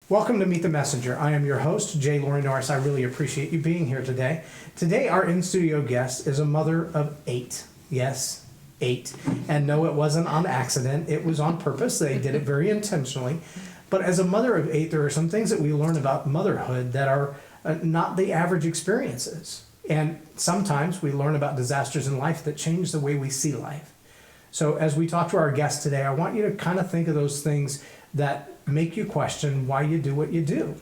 Welcome to Meet the Messenger. I am your host, J Loren Norris. I really appreciate you being here today. Today, our in-studio guest is a mother of 8. Yes, 8. And no, it wasn't on accident. It was on purpose. They did it very intentionally. But as a mother of 8, there are some things that we learn about motherhood that are not the average experiences. And sometimes we learn about disasters in life that change the way we see life. So as we talk to our guest today, I want you to kind of think of those things that make you question why you do what you do.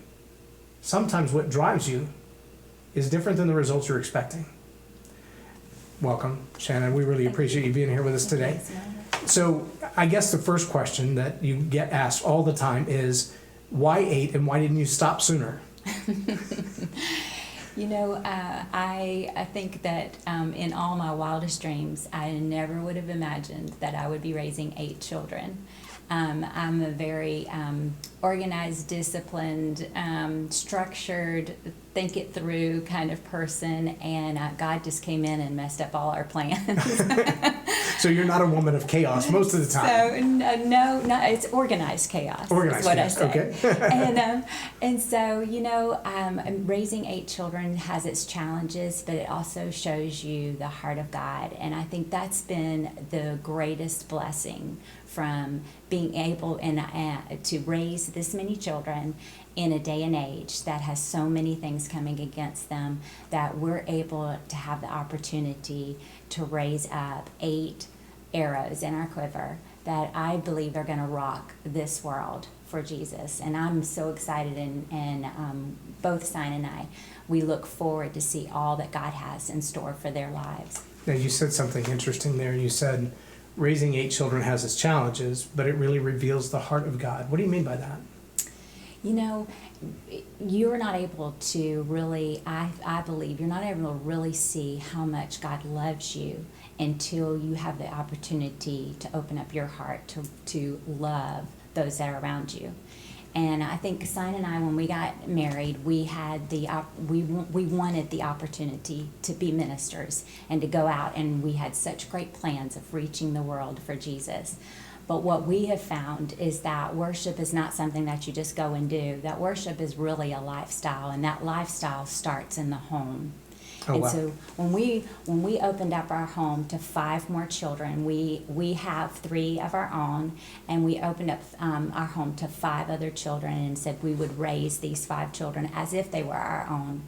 Sometimes what drives you is different than the results you're expecting. Welcome, Shannon. We really appreciate you being here with us today. So I guess the first question that you get asked all the time is, why 8 and why didn't you stop sooner? You know, I think that in all my wildest dreams, I never would have imagined that I would be raising 8 children. I'm a very organized, disciplined, structured, think it through kind of person, and God just came in and messed up all our plans. So you're not a woman of chaos most of the time. So no, it's organized chaos. Organized is what chaos. I say. Okay. and so raising 8 children has its challenges, but it also shows you the heart of God, and I think that's been the greatest blessing from being able to raise this many children in a day and age that has so many things coming against them, that we're able to have the opportunity to raise up 8 arrows in our quiver that I believe are going to rock this world for Jesus. And I'm so excited, and both Sion and I, we look forward to see all that God has in store for their lives. Now you said something interesting there. You said raising 8 children has its challenges, but it really reveals the heart of God. What do you mean by that? You know, you're not able to really, I believe, you're not able to really see how much God loves you until you have the opportunity to open up your heart to love those that are around you. And I think Sion and I, when we got married, we had we wanted the opportunity to be ministers and to go out, and we had such great plans of reaching the world for Jesus. But what we have found is that worship is not something that you just go and do. That worship is really a lifestyle, and that lifestyle starts in the home. Oh, wow. So when we opened up our home to 5 more children, we have 3 of our own, and we opened up our home to 5 other children and said we would raise these 5 children as if they were our own.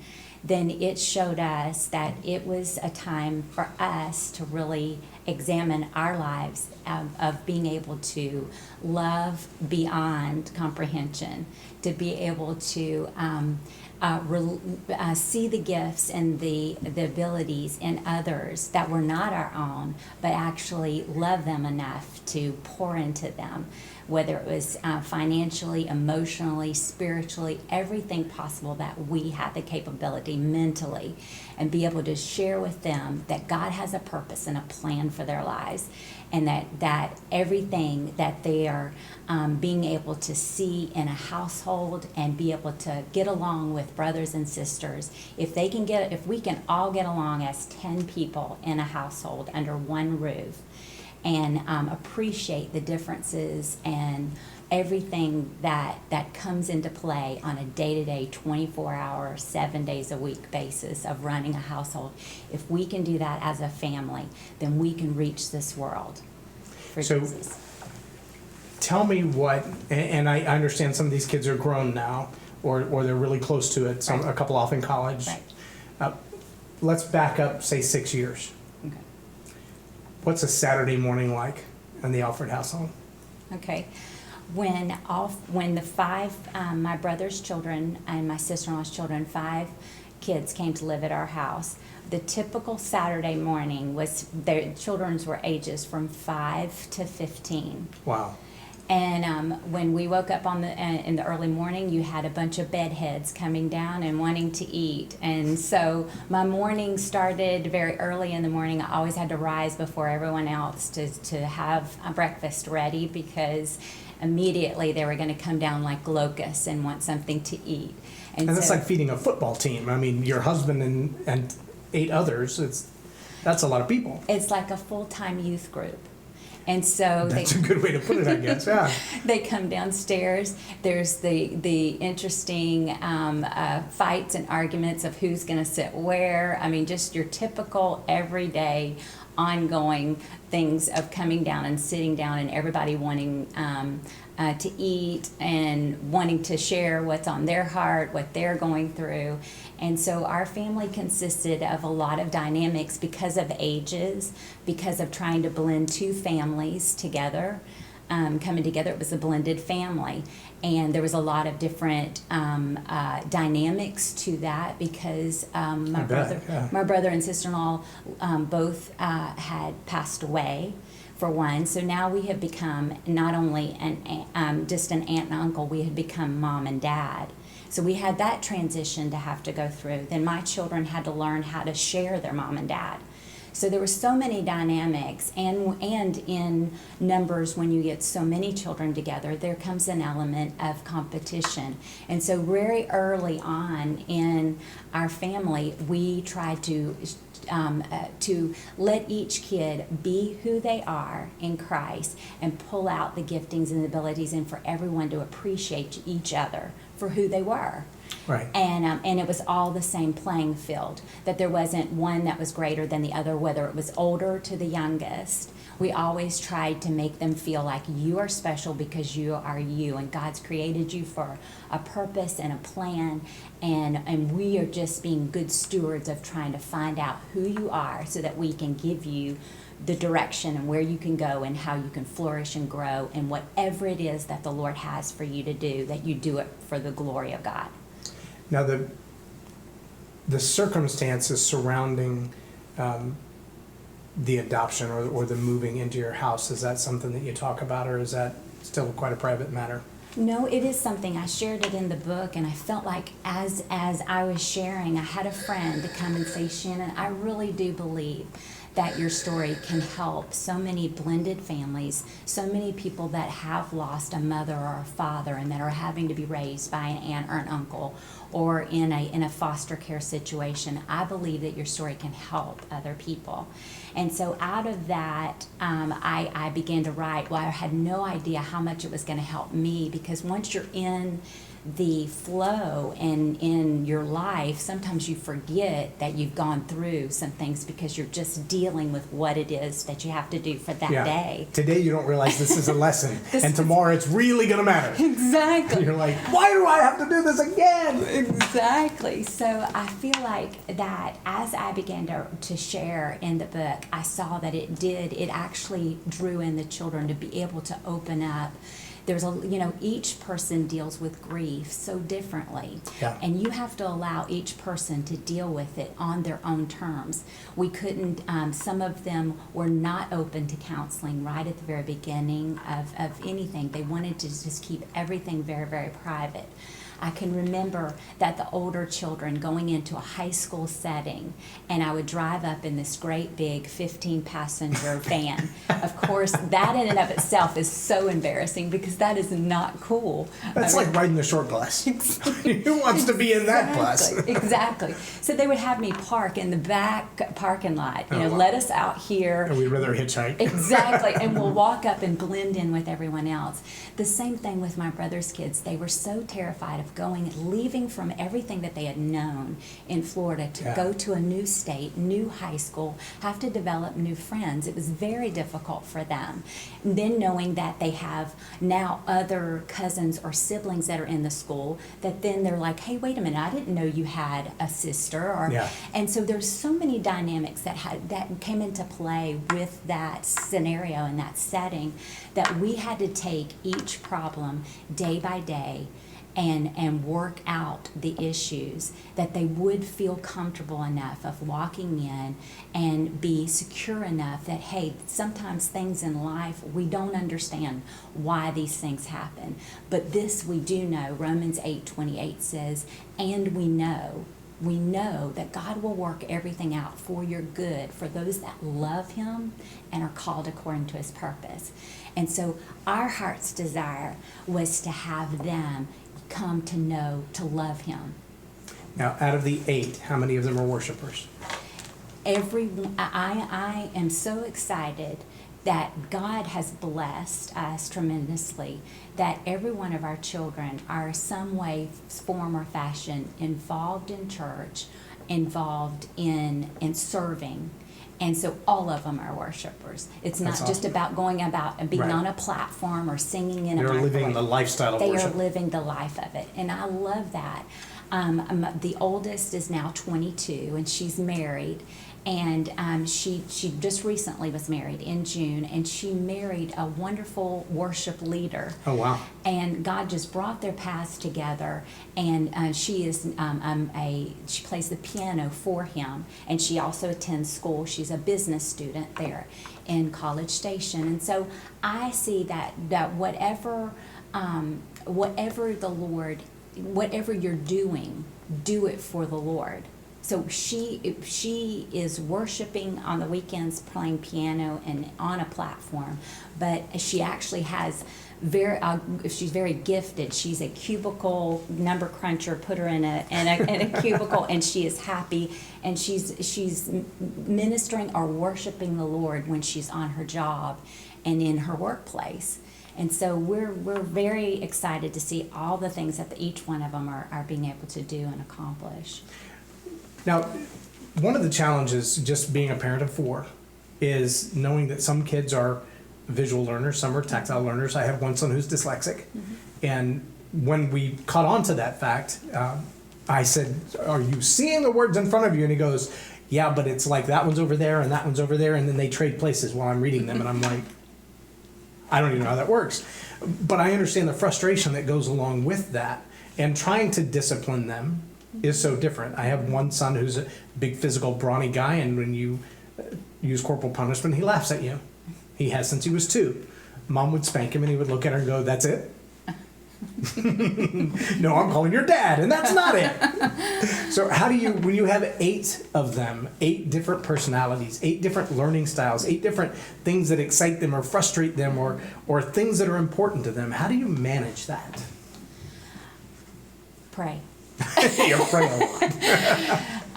Then it showed us that it was a time for us to really examine our lives of being able to love beyond comprehension, to be able to see the gifts and the abilities in others that were not our own, but actually love them enough to pour into them, whether it was financially, emotionally, spiritually, everything possible that we had the capability mentally, and be able to share with them that God has a purpose and a plan for their lives, and that everything that they are being able to see in a household and be able to get along with brothers and sisters, if we can all get along as 10 people in a household under one roof, and appreciate the differences and everything that comes into play on a day-to-day, 24-hour, 7 days a week basis of running a household. If we can do that as a family, then we can reach this world for Jesus. Tell me what, and I understand some of these kids are grown now, or they're really close to it, a couple off in college. Right. Let's back up, say 6 years. Okay. What's a Saturday morning like in the Alford household? Okay. When the 5, my brother's children and my sister-in-law's children, 5 kids came to live at our house, the typical Saturday morning was, their children's were ages from 5 to 15. Wow. And when we woke up in the early morning, you had a bunch of bedheads coming down and wanting to eat. And so my morning started very early in the morning. I always had to rise before everyone else to have a breakfast ready, because immediately they were going to come down like locusts and want something to eat. And that's like feeding a football team. I mean, your husband and 8 others, that's a lot of people. It's like a full-time youth group. And so That's a good way to put it, I guess. Yeah. they come downstairs. There's the interesting fights and arguments of who's going to sit where. I mean, just your typical everyday ongoing things of coming down and sitting down and everybody wanting to eat and wanting to share what's on their heart, what they're going through. And so our family consisted of a lot of dynamics because of ages, because of trying to blend two families together, coming together. It was a blended family. And there was a lot of different dynamics to that because my brother and sister-in-law both had passed away, for one. So now we have become not only just an aunt and uncle, we had become mom and dad. So we had that transition to have to go through. Then my children had to learn how to share their mom and dad. So there were so many dynamics, and in numbers, when you get so many children together, there comes an element of competition. And so very early on in our family, we tried to let each kid be who they are in Christ and pull out the giftings and abilities, and for everyone to appreciate each other for who they were. Right. And it was all the same playing field, that there wasn't one that was greater than the other, whether it was older to the youngest. We always tried to make them feel like you are special because you are you, and God's created you for a purpose and a plan, and we are just being good stewards of trying to find out who you are so that we can give you the direction and where you can go and how you can flourish and grow, and whatever it is that the Lord has for you to do, that you do it for the glory of God. Now, the circumstances surrounding the adoption or the moving into your house, is that something that you talk about, or is that still quite a private matter? No, it is something. I shared it in the book, and I felt like as I was sharing, I had a friend to come and say, Shannon, I really do believe that your story can help so many blended families, so many people that have lost a mother or a father and that are having to be raised by an aunt or an uncle, or in a foster care situation. I believe that your story can help other people. And so out of that, I began to write. Well, I had no idea how much it was going to help me, because once you're in the flow and in your life, sometimes you forget that you've gone through some things because you're just dealing with what it is that you have to do for that day. Today you don't realize this is a lesson, and tomorrow it's really going to matter. Exactly. And you're like, why do I have to do this again? Exactly. So I feel like that as I began to share in the book, I saw that it actually drew in the children to be able to open up. There's each person deals with grief so differently. Yeah. And you have to allow each person to deal with it on their own terms. We couldn't, some of them were not open to counseling right at the very beginning of anything. They wanted to just keep everything very, very private. I can remember that the older children going into a high school setting, and I would drive up in this great big 15-passenger van. Of course, that in and of itself is so embarrassing because that is not cool. That's like riding the short bus. Who wants to be in that bus? Exactly. So they would have me park in the back parking lot, let us out here. And we'd rather hitchhike. Exactly. And we'll walk up and blend in with everyone else. The same thing with my brother's kids. They were so terrified of leaving from everything that they had known in Florida to go to a new state, new high school, have to develop new friends. It was very difficult for them. And then knowing that they have now other cousins or siblings that are in the school, that then they're like, hey, wait a minute, I didn't know you had a sister. And so there's so many dynamics that came into play with that scenario and that setting, that we had to take each problem day by day and work out the issues, that they would feel comfortable enough of walking in and be secure enough that, hey, sometimes things in life, we don't understand why these things happen. But this we do know. Romans 8:28 says, and we know that God will work everything out for your good, for those that love him and are called according to his purpose. And so our heart's desire was to have them come to know, to love him. Now, out of the 8, how many of them are worshipers? I am so excited that God has blessed us tremendously, that every one of our children are some way, form, or fashion involved in church, involved in serving. And so all of them are worshipers. It's not That's just awesome. about going about and being Right. on a platform or singing in a They're living microwave. the lifestyle of They worship. are living the life of it, and I love that. The oldest is now 22, and she's married, and she just recently was married in June, and she married a wonderful worship leader. Oh, wow. And God just brought their paths together, and she is she plays the piano for him, and she also attends school. She's a business student there in College Station, and so I see that whatever the Lord, whatever you're doing, do it for the Lord. So she is worshiping on the weekends, playing piano and on a platform, but she actually has she's very gifted. She's a cubicle number cruncher. Put her in a cubicle, and she is happy, and she's ministering or worshiping the Lord when she's on her job and in her workplace. And so we're very excited to see all the things that each one of them are being able to do and accomplish. Now, one of the challenges just being a parent of 4 is knowing that some kids are visual learners, some are tactile learners. I have one son who's dyslexic. And when we caught on to that fact, I said, "Are you seeing the words in front of you?" And he goes, "Yeah, but it's like that one's over there and that one's over there." And then they trade places while I'm reading them. And I'm like, I don't even know how that works. But I understand the frustration that goes along with that. And trying to discipline them is so different. I have one son who's a big physical brawny guy, and when you use corporal punishment, he laughs at you. He has since he was 2. Mom would spank him and he would look at her and go, "That's it?" "No, I'm calling your dad, and that's not it." So how do you, when you have 8 of them, 8 different personalities, 8 different learning styles, 8 different things that excite them or frustrate them or things that are important to them, how do you manage that? Pray. You're praying a lot.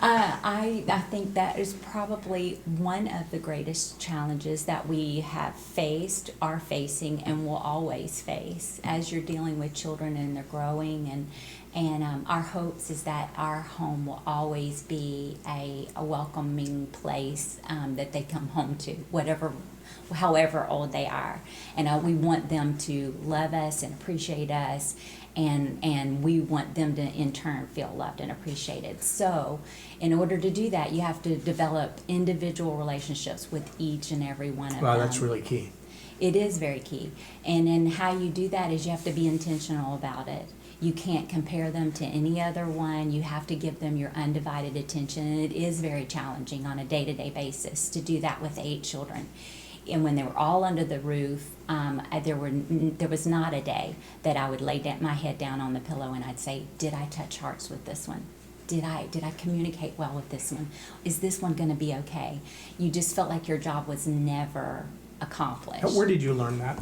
I think that is probably one of the greatest challenges that we have faced, are facing, and will always face as you're dealing with children and they're growing. And our hopes is that our home will always be a welcoming place that they come home to, however old they are. And we want them to love us and appreciate us, and we want them to in turn feel loved and appreciated. So in order to do that, you have to develop individual relationships with each and every one of Wow, them. that's really key. It is very key. And then how you do that is you have to be intentional about it. You can't compare them to any other one. You have to give them your undivided attention. And it is very challenging on a day-to-day basis to do that with 8 children. And when they were all under the roof, there was not a day that I would lay my head down on the pillow and I'd say, "Did I touch hearts with this one? Did I communicate well with this one? Is this one going to be okay?" You just felt like your job was never accomplished. Where did you learn that?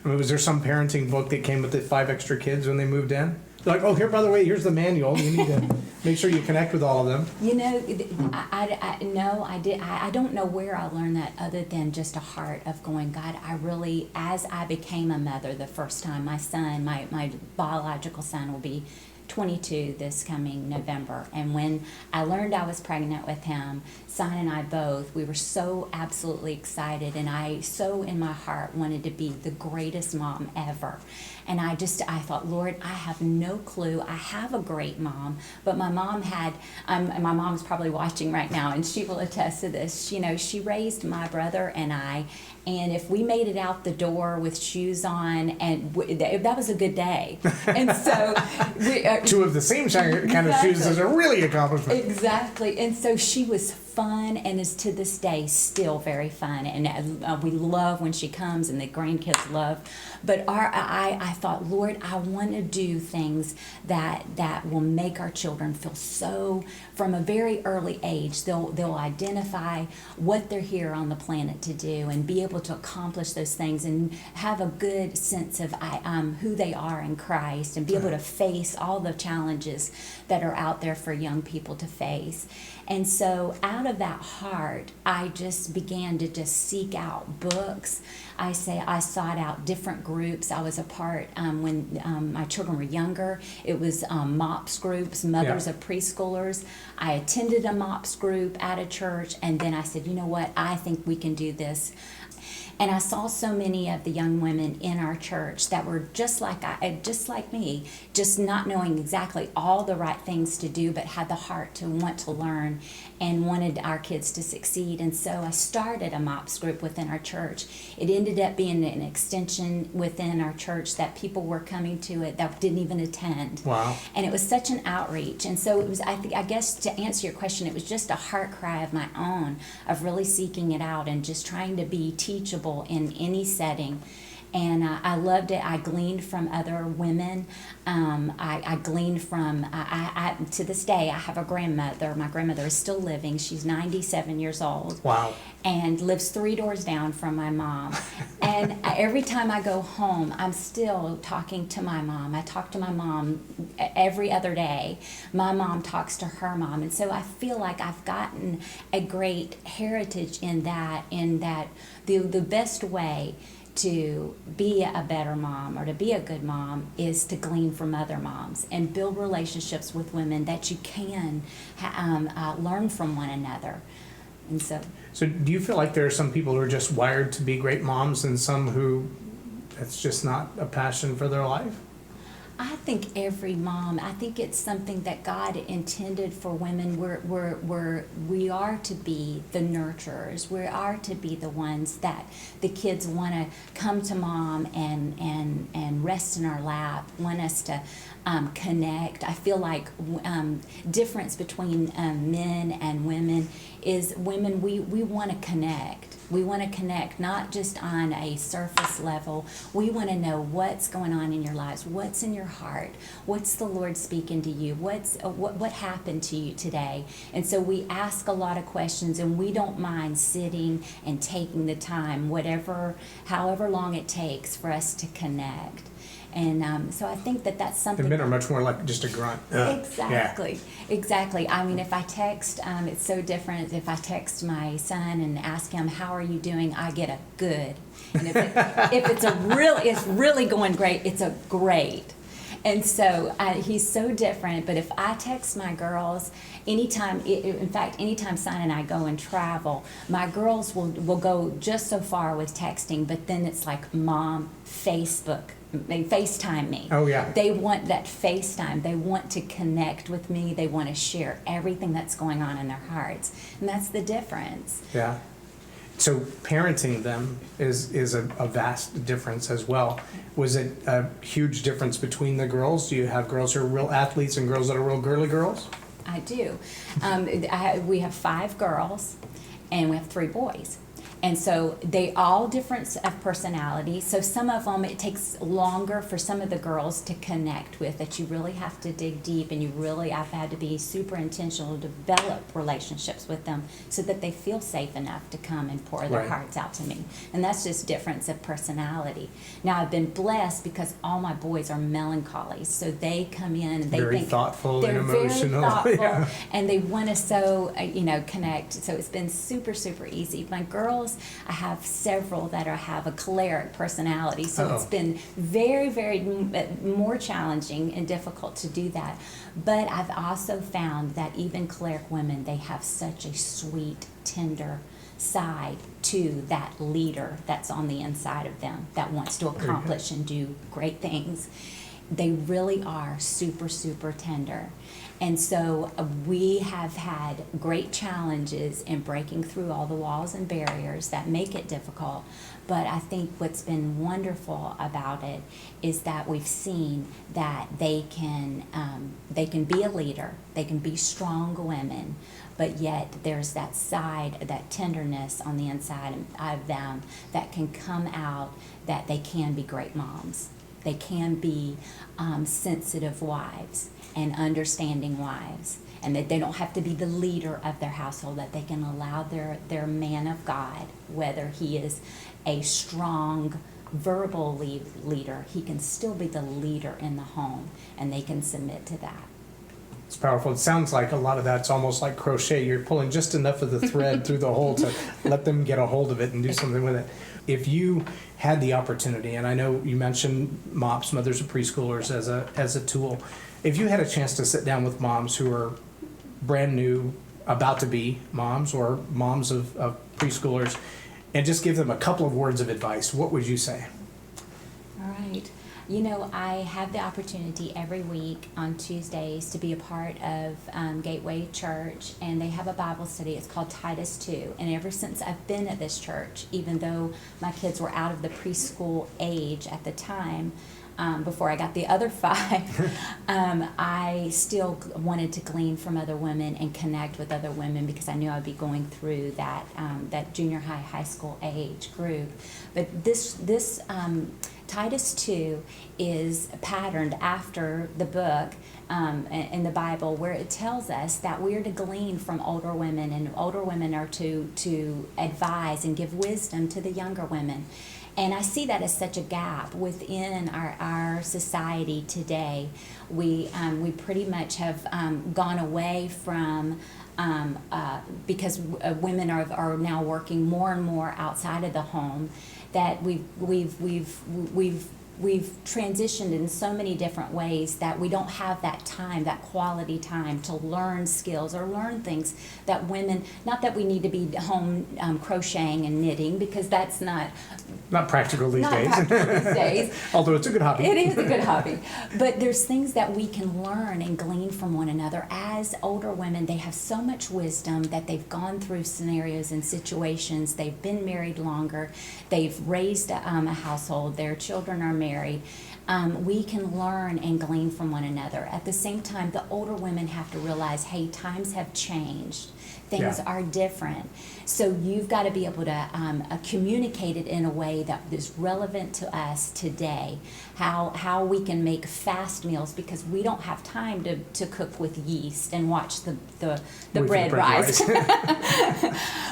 I mean, was there some parenting book that came with the 5 extra kids when they moved in? They're like, "Oh, here, by the way, here's the manual. You need to make sure you connect with all of them." You know, I don't know where I learned that other than just a heart of going, God, I really, as I became a mother the first time, my son, my biological son will be 22 this coming November. And when I learned I was pregnant with him, Sion and I both, we were so absolutely excited, and I so in my heart wanted to be the greatest mom ever. And I thought, Lord, I have no clue. I have a great mom, but my mom had, and my mom's probably watching right now, and she will attest to this. You know, she raised my brother and I, and if we made it out the door with shoes on, and that was a good day. And so, 2 of the same kind of shoes is a really accomplishment. Exactly. And so she was fun, and is to this day still very fun. And we love when she comes, and the grandkids love. But I thought, Lord, I want to do things that will make our children feel so, from a very early age, they'll identify what they're here on the planet to do, and be able to accomplish those things, and have a good sense of who they are in Christ, and be able to face all the challenges that are out there for young people to face. And so out of that heart, I just began to just seek out books. I sought out different groups. I was a part when my children were younger. It was MOPS groups, Mothers of Preschoolers. I attended a MOPS group at a church, and then I said, you know what, I think we can do this. And I saw so many of the young women in our church that were just like me, just not knowing exactly all the right things to do, but had the heart to want to learn and wanted our kids to succeed. And so I started a MOPS group within our church. It ended up being an extension within our church that people were coming to it that didn't even attend. Wow. And it was such an outreach. And so it was, I guess to answer your question, it was just a heart cry of my own of really seeking it out and just trying to be teachable in any setting. And I loved it. I gleaned from other women. I gleaned from, to this day, I have a grandmother. My grandmother is still living. She's 97 years old. Wow. And lives 3 doors down from my mom. And every time I go home, I'm still talking to my mom. I talk to my mom every other day. My mom talks to her mom. And so I feel like I've gotten a great heritage in that the best way to be a better mom or to be a good mom is to glean from other moms and build relationships with women that you can learn from one another. And so do you feel like there are some people who are just wired to be great moms and some who it's just not a passion for their life? I think every mom, I think it's something that God intended for women. We are to be the nurturers. We are to be the ones that the kids want to come to mom and rest in our lap, want us to connect. I feel like difference between men and women is women, we want to connect. We want to connect not just on a surface level. We want to know what's going on in your lives, what's in your heart, what's the Lord speaking to you, what happened to you today. And so we ask a lot of questions, and we don't mind sitting and taking the time, however long it takes for us to connect. And so I think that's something. The men are much more like just a grunt. Exactly. I mean, if I text, it's so different. If I text my son and ask him, "How are you doing?" I get a good. And if it's really going great, it's a great. And so he's so different. But if I text my girls, anytime Sion and I go and travel, my girls will go just so far with texting, but then it's like, Mom, they FaceTime me. Oh, yeah. They want that FaceTime. They want to connect with me. They want to share everything that's going on in their hearts. And that's the difference. Yeah. So parenting them is a vast difference as well. Was it a huge difference between the girls? Do you have girls who are real athletes and girls that are real girly girls? I do. We have 5 girls and we have 3 boys. And so they all different of personality. So some of them, it takes longer for some of the girls to connect with, that you really have to dig deep, and I've had to be super intentional to develop relationships with them so that they feel safe enough to come and pour their hearts out to me. And that's just difference of personality. Now I've been blessed because all my boys are melancholy. So they come in and they very think thoughtful they're and emotional. very thoughtful, Yeah. and they want to connect. So it's been super, super easy. My girls, I have several that have a choleric personality, so It's been very, very more challenging and difficult to do that. But I've also found that even choleric women, they have such a sweet, tender side to that leader that's on the inside of them that wants to accomplish and do great things. They really are super, super tender. And so we have had great challenges in breaking through all the walls and barriers that make it difficult. But I think what's been wonderful about it is that we've seen that they can be a leader, they can be strong women, but yet there's that side, that tenderness on the inside of them that can come out, that they can be great moms. They can be sensitive wives and understanding wives, and that they don't have to be the leader of their household, that they can allow their man of God, whether he is a strong verbal leader, he can still be the leader in the home, and they can submit to that. It's powerful. It sounds like a lot of that's almost like crochet. You're pulling just enough of the thread through the hole to let them get a hold of it and do something with it. If you had the opportunity, and I know you mentioned MOPS, Mothers of Preschoolers, as a tool, if you had a chance to sit down with moms who are brand new, about to be moms, or moms of preschoolers, and just give them a couple of words of advice, what would you say? All right. You know, I have the opportunity every week on Tuesdays to be a part of Gateway Church, and they have a Bible study. It's called Titus 2. And ever since I've been at this church, even though my kids were out of the preschool age at the time, before I got the other 5, I still wanted to glean from other women and connect with other women because I knew I'd be going through that junior high school age group. But this Titus 2 is patterned after the book in the Bible, where it tells us that we're to glean from older women, and older women are to advise and give wisdom to the younger women. And I see that as such a gap within our society today. We pretty much have gone away from, because women are now working more and more outside of the home, that we've transitioned in so many different ways that we don't have that time, that quality time to learn skills or learn things that women, not that we need to be home crocheting and knitting, because that's not practical these days. Practical these days. Although it's a good hobby. It is a good hobby. But there's things that we can learn and glean from one another. As older women, they have so much wisdom that they've gone through scenarios and situations. They've been married longer. They've raised a household. Their children are married. We can learn and glean from one another. At the same time, the older women have to realize, hey, times have changed. Things are different. So you've got to be able to communicate it in a way that is relevant to us today. How we can make fast meals, because we don't have time to cook with yeast and watch the bread rise.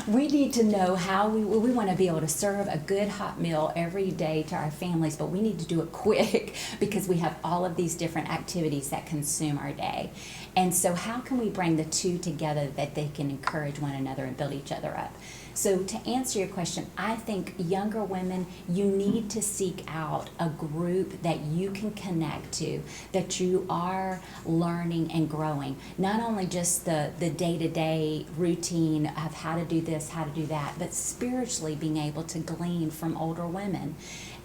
We need to know how we want to be able to serve a good hot meal every day to our families, but we need to do it quick because we have all of these different activities that consume our day. And so how can we bring the two together that they can encourage one another and build each other up? So to answer your question, I think younger women, you need to seek out a group that you can connect to, that you are learning and growing. Not only just the day-to-day routine of how to do this, how to do that, but spiritually being able to glean from older women.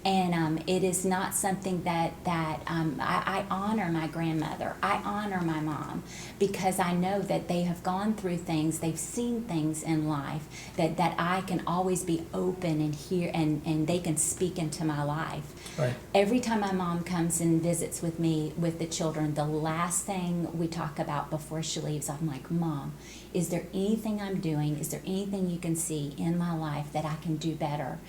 And it is not something that I honor my grandmother. I honor my mom because I know that they have gone through things, they've seen things in life that I can always be open and hear, and they can speak into my life. Right. Every time my mom comes and visits with me, with the children, the last thing we talk about before she leaves, I'm like, Mom, is there anything I'm doing? Is there anything you can see in my life that I can do better?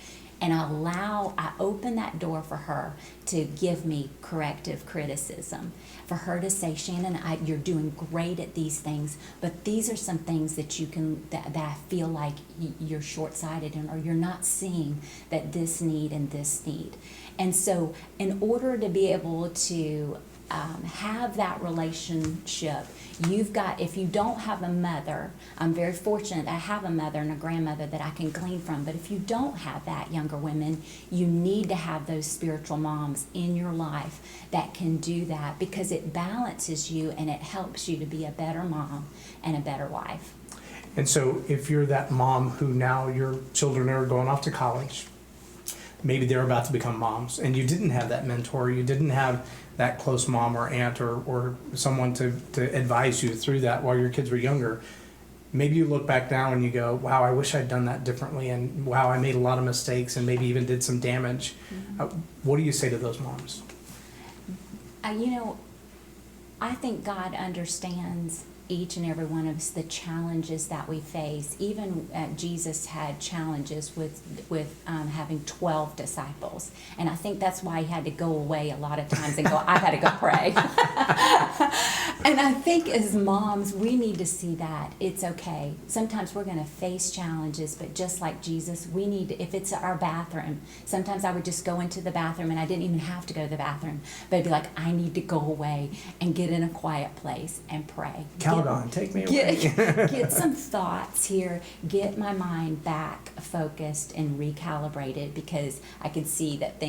And I open that door for her to give me corrective criticism, for her to say, Shannon, you're doing great at these things, but these are some things that you can, that I feel like you're short-sighted in, or you're not seeing that this need and this need. And so in order to be able to have that relationship, you've got, if you don't have a mother, I'm very fortunate I have a mother and a grandmother that I can glean from, but if you don't have that, younger women, you need to have those spiritual moms in your life that can do that, because it balances you and it helps you to be a better mom and a better wife. And so if you're that mom who now your children are going off to college, maybe they're about to become moms, and you didn't have that mentor, you didn't have that close mom or aunt or someone to advise you through that while your kids were younger, maybe you look back now and you go, wow, I wish I'd done that differently, and wow, I made a lot of mistakes and maybe even did some damage. Mm-hmm. What do you say to those moms? I think God understands each and every one of us, the challenges that we face. Even Jesus had challenges with having 12 disciples, and I think that's why he had to go away a lot of times and go, I had to go pray. And I think as moms, we need to see that it's okay. Sometimes we're going to face challenges, but just like Jesus, we need to, if it's our bathroom, sometimes I would just go into the bathroom and I didn't even have to go to the bathroom, but I'd be like, I need to go away and get in a quiet place and pray. Calgon, take me away. Get some thoughts here, get my mind back focused and recalibrated, because I could see that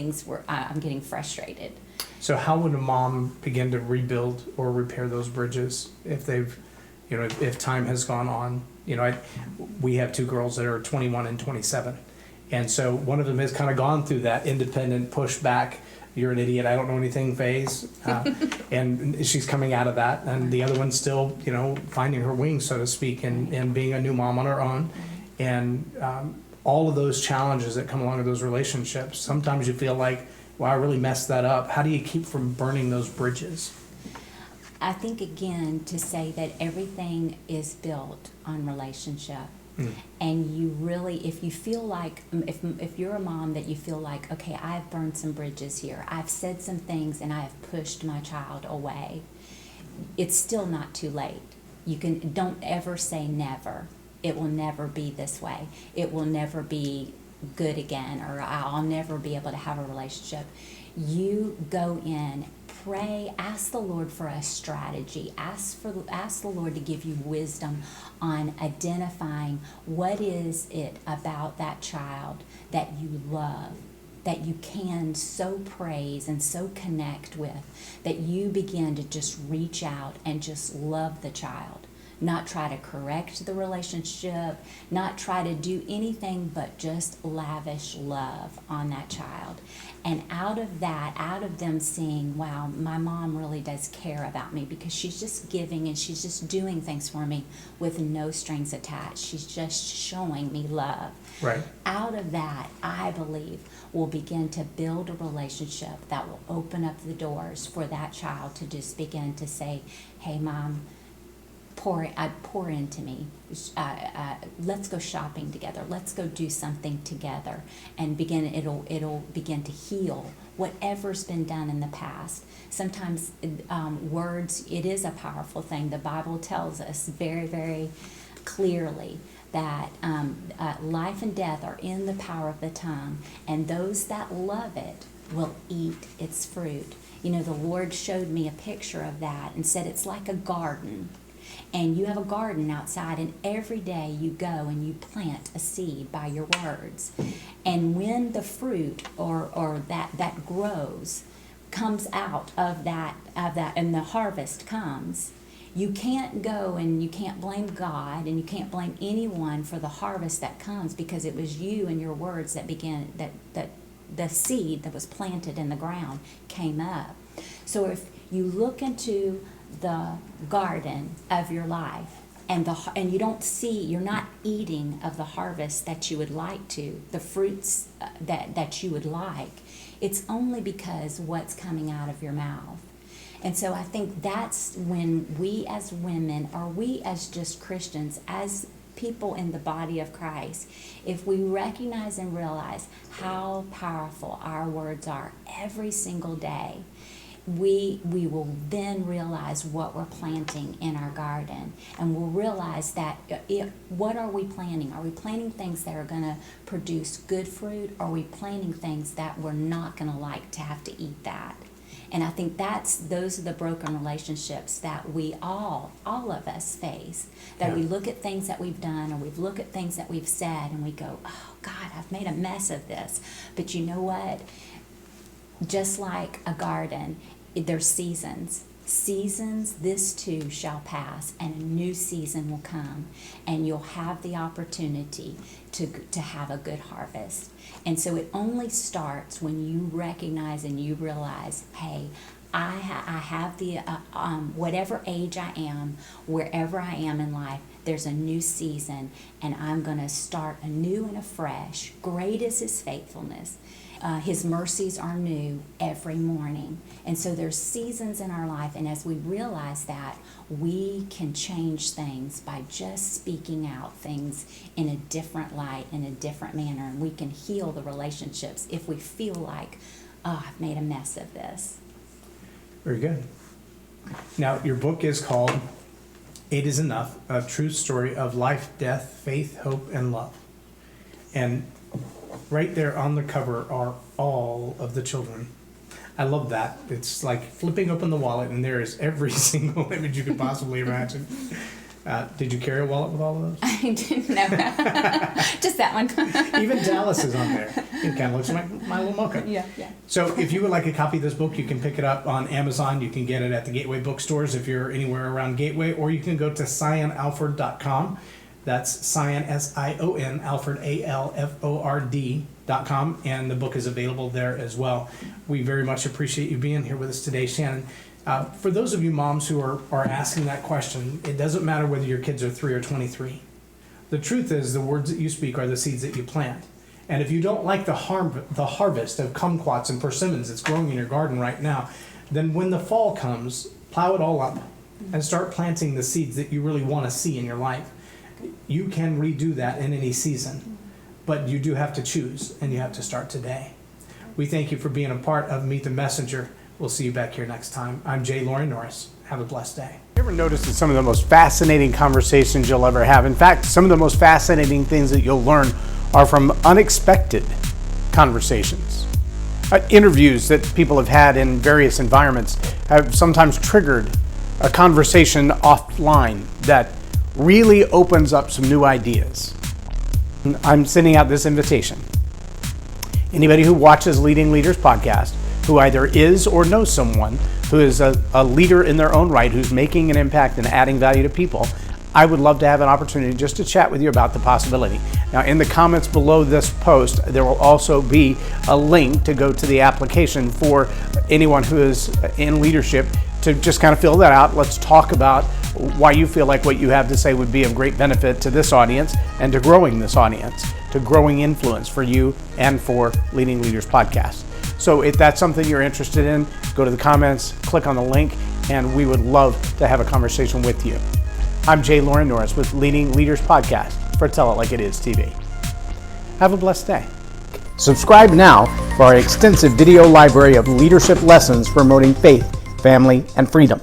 I'm getting frustrated. So how would a mom begin to rebuild or repair those bridges if they've, if time has gone on? We have two girls that are 21 and 27. And so one of them has kind of gone through that independent pushback, you're an idiot, I don't know anything phase. And she's coming out of that. And the other one's still, finding her wings, so to speak, and being a new mom on her own. And all of those challenges that come along with those relationships, sometimes you feel like, well, I really messed that up. How do you keep from burning those bridges? I think, again, to say that everything is built on relationship. And you really, if you feel like, if you're a mom that you feel like, okay, I've burned some bridges here, I've said some things and I've pushed my child away, it's still not too late. Don't ever say never. It will never be this way. It will never be good again, or I'll never be able to have a relationship. You go in, pray, ask the Lord for a strategy, ask the Lord to give you wisdom on identifying what is it about that child that you love, that you can so praise and so connect with, that you begin to just reach out and just love the child. Not try to correct the relationship, not try to do anything but just lavish love on that child. And out of that, out of them seeing, wow, my mom really does care about me, because she's just giving and she's just doing things for me with no strings attached. She's just showing me love. Right. Out of that, I believe, we'll begin to build a relationship that will open up the doors for that child to just begin to say, hey, Mom, pour into me. Let's go shopping together. Let's go do something together, and it'll begin to heal whatever's been done in the past. Sometimes words, it is a powerful thing. The Bible tells us very, very clearly that life and death are in the power of the tongue, and those that love it will eat its fruit. The Lord showed me a picture of that and said it's like a garden. And you have a garden outside, and every day you go and you plant a seed by your words. And when the fruit or that grows comes out of that and the harvest comes, you can't go and you can't blame God and you can't blame anyone for the harvest that comes, because it was you and your words that began, that the seed that was planted in the ground came up. So if you look into the garden of your life and you don't see, you're not eating of the harvest that you would like to, the fruits that you would like, it's only because what's coming out of your mouth. And so I think that's when we as women, or we as just Christians, as people in the body of Christ, if we recognize and realize how powerful our words are every single day, we will then realize what we're planting in our garden, and we'll realize that what are we planting? Are we planting things that are going to produce good fruit, or are we planting things that we're not going to like to have to eat that? And I think those are the broken relationships that we all of us face, that we look at things that we've done, or we look at things that we've said, and we go, oh God, I've made a mess of this. But you know what? Just like a garden, there's seasons. Seasons, this too shall pass, and a new season will come, and you'll have the opportunity to have a good harvest. And so it only starts when you recognize and you realize, hey, I have the, whatever age I am, wherever I am in life, there's a new season, and I'm going to start anew and afresh. Great is His faithfulness. His mercies are new every morning. And so there's seasons in our life, and as we realize that, we can change things by just speaking out things in a different light, in a different manner, and we can heal the relationships if we feel like, oh, I've made a mess of this. Very good. Now, your book is called 8 is Enough, a true story of life, death, faith, hope, and love. And right there on the cover are all of the children. I love that. It's like flipping open the wallet and there is every single image you could possibly imagine. Did you carry a wallet with all of those? I didn't know. Just that one. Even Dallas is on there. It kind of looks like My Little Mocha. Yeah. So if you would like a copy of this book, you can pick it up on Amazon. You can get it at the Gateway bookstores if you're anywhere around Gateway, or you can go to SionAlford.com. That's Sion, S-I-O-N, Alford, A-L-F-O-R-D.com, and the book is available there as well. We very much appreciate you being here with us today, Shannon. For those of you moms who are asking that question, it doesn't matter whether your kids are 3 or 23. The truth is the words that you speak are the seeds that you plant. And if you don't like the harvest of kumquats and persimmons that's growing in your garden right now, then when the fall comes, plow it all up and start planting the seeds that you really want to see in your life. You can redo that in any season, but you do have to choose, and you have to start today. We thank you for being a part of Meet the Messenger. We'll see you back here next time. I'm J Loren Norris. Have a blessed day. You ever noticed that some of the most fascinating conversations you'll ever have? In fact, some of the most fascinating things that you'll learn are from unexpected conversations. Interviews that people have had in various environments have sometimes triggered a conversation offline that really opens up some new ideas. I'm sending out this invitation. Anybody who watches Leading Leaders podcast, who either is or knows someone who is a leader in their own right, who's making an impact and adding value to people, I would love to have an opportunity just to chat with you about the possibility. Now, in the comments below this post, there will also be a link to go to the application for anyone who is in leadership to just kind of fill that out. Let's talk about why you feel like what you have to say would be of great benefit to this audience and to growing this audience, to growing influence for you and for Leading Leaders podcast. So if that's something you're interested in, go to the comments, click on the link, and we would love to have a conversation with you. I'm J Loren Norris with Leading Leaders podcast for Tell It Like It Is TV. Have a blessed day. Subscribe now for our extensive video library of leadership lessons promoting faith, family, and freedom.